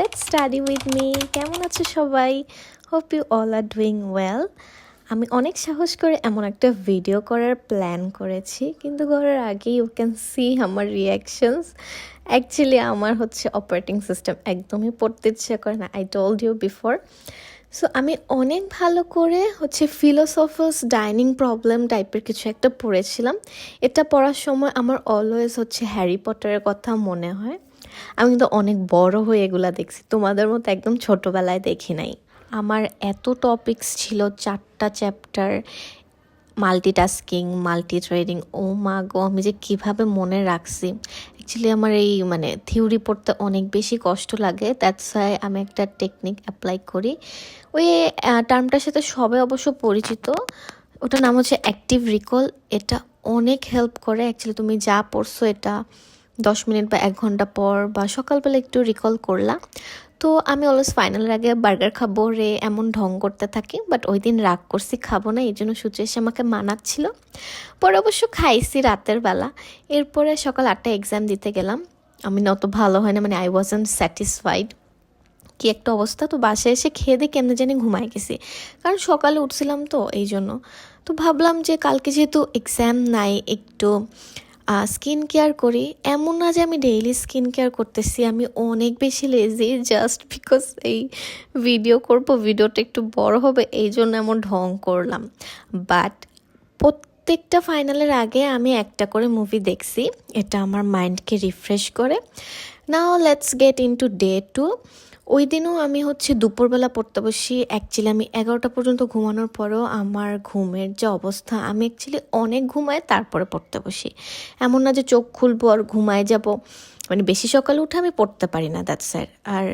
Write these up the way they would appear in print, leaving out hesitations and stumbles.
Let's study with me. কেমন আছো সবাই? Hope you all are doing well. আমি অনেক সাহস করে এমন একটা ভিডিও করার প্ল্যান করেছি, কিন্তু করার আগে ইউ ক্যান সি আমার রিয়াকশনস। অ্যাকচুয়ালি আমার হচ্ছে অপারেটিং সিস্টেম একদমই পড়তে ইচ্ছে করে না, I told you before. So আমি অনেক ভালো করে হচ্ছে ফিলোসফার্স ডাইনিং প্রবলেম টাইপের কিছু একটা পড়েছিলাম। এটা পড়ার সময় আমার অলওয়েজ হচ্ছে হ্যারি পটারের কথা মনে হয়। আমি কিন্তু অনেক বড় হয়ে এগুলা দেখছি, তোমাদের মতো একদম ছোটোবেলায় দেখি নাই। আমার এত টপিকস ছিল, 4টা চ্যাপ্টার, মাল্টিটাস্কিং, মাল্টি ট্রেডিং। ও মা গো, আমি যে কীভাবে মনে রাখছি। অ্যাকচুয়ালি আমার এই থিওরি পড়তে অনেক বেশি কষ্ট লাগে, দ্যাটস ওয়াই আমি একটা টেকনিক অ্যাপ্লাই করি। ওই টার্মটার সাথে সবাই অবশ্য পরিচিত, ওটার নাম হচ্ছে অ্যাক্টিভ রিকল। এটা অনেক হেল্প করে। অ্যাকচুয়ালি তুমি যা পড়ছো এটা 10 মিনিট বা 1 ঘন্টা পর বা সকালবেলা একটু রিকল করলা। তো আমি অলওয়েজ ফাইনালের আগে বার্গার খাবো রে এমন ঢং করতে থাকি, বাট ওই দিন রাগ করছি, খাবো না, এই জন্য সূর্য এসে আমাকে মানাচ্ছিল। পরে অবশ্য খাইছি রাতের বেলা। এরপরে সকাল 8টায় এক্সাম দিতে গেলাম। আমি অত ভালো হয় না, আই ওয়াজন্ট স্যাটিসফাইড, কি একটা অবস্থা। তো বাসায় এসে খেয়ে দিয়ে কেমনে জানি ঘুমাই গেছি, কারণ সকালে উঠছিলাম তো এই জন্য। তো ভাবলাম যে কালকে যেহেতু এক্সাম নাই, একটু স্কিন কেয়ার করি। এমন না যে আমি ডেইলি স্কিন কেয়ার করতেছি, আমি অনেক বেশি লেজি, জাস্ট বিকজ এই ভিডিও করব, ভিডিওটা একটু বড় হবে এই জন্য এমন ঢং করলাম। বাট প্রত্যেকটা ফাইনালের আগে আমি একটা করে মুভি দেখছি, এটা আমার মাইন্ডকে রিফ্রেশ করে। Now let's get into day 2। ওই দিনও আমি হচ্ছে দুপুরবেলা পড়তে বসি। অ্যাকচুয়ালি আমি 11টা পর্যন্ত ঘুমানোর পরেও আমার ঘুমের যে অবস্থা, আমি অ্যাকচুয়ালি অনেক ঘুমাই তারপরে পড়তে বসি। এমন না যে চোখ খুলবো আর ঘুমায় যাব, বেশি সকালে উঠে আমি পড়তে পারি না, দ্যাটস ইট। আর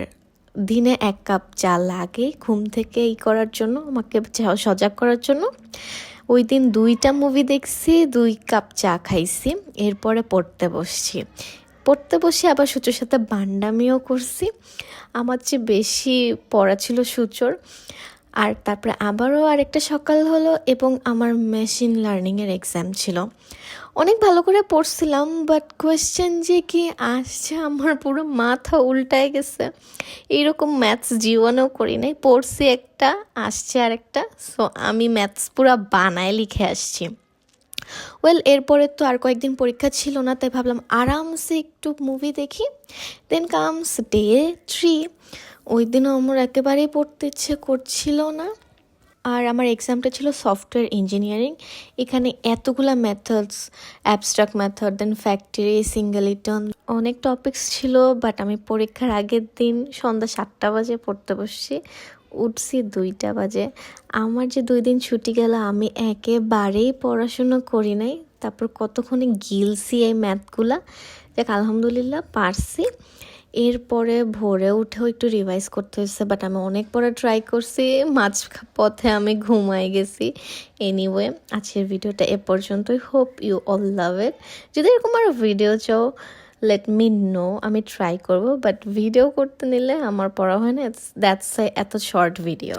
দিনে 1 কাপ চা লাগে ঘুম থেকে করার জন্য, আমাকে সজাগ করার জন্য। ওই দিন 2টা মুভি দেখছি, 2 কাপ চা খাইছি, এরপরে পড়তে বসছি। পড়তে বসে আবার সূচুর সাথে বান্ডামিও করছি। আমার চেয়ে বেশি পড়া ছিল সূচর। আর তারপরে আবারও আরেকটা সকাল হলো এবং আমার মেশিন লার্নিংয়ের এক্সাম ছিল। অনেক ভালো করে পড়ছিলাম, বাট কোয়েশ্চেন যে কি আসছে আমার পুরো মাথা উল্টায় গেছে। এইরকম ম্যাথস জীবনেও করি নাই, পড়ছি একটা আসছে আরেকটা। সো আমি ম্যাথস পুরো বানায় লিখে আসছি। এরপরে তো আর কয়েকদিন পরীক্ষা ছিল না, তাই ভাবলাম আরামসে একটু মুভি দেখি। Then comes day 3। ওই দিনও আমার একেবারেই পড়তে ইচ্ছে করছিল না। আর আমার এক্সামটা ছিল সফটওয়্যার ইঞ্জিনিয়ারিং। এখানে এতগুলা মেথডস, অ্যাবস্ট্রাক্ট মেথড, দেন ফ্যাক্টরি, সিঙ্গেলিটন, অনেক টপিকস ছিল। বাট আমি পরীক্ষার আগের দিন সন্ধ্যা 7টা বাজে পড়তে বসছি, উঠছি 2টা বাজে। আমার যে 2 দিন ছুটি গেল, আমি একেবারেই পড়াশোনা করি নাই। তারপর কতক্ষণে গিলছি এই ম্যাথগুলা, দেখ আলহামদুলিল্লাহ পারছি। এরপরে ভোরে উঠেও একটু রিভাইজ করতে হয়েছে, বাট আমি অনেক পড়া ট্রাই করছি, মাঝ পথে আমি ঘুমাই গেছি। এনিওয়ে, আজকের ভিডিওটা এ পর্যন্তই। হোপ ইউ অল লাভ ইট। যদি এরকম আরও ভিডিও চাও, লেট মি নো, আমি ট্রাই করব। বাট ভিডিও করতে নিলে আমার পড়া হয় না, দ্যাটস এত শর্ট ভিডিও।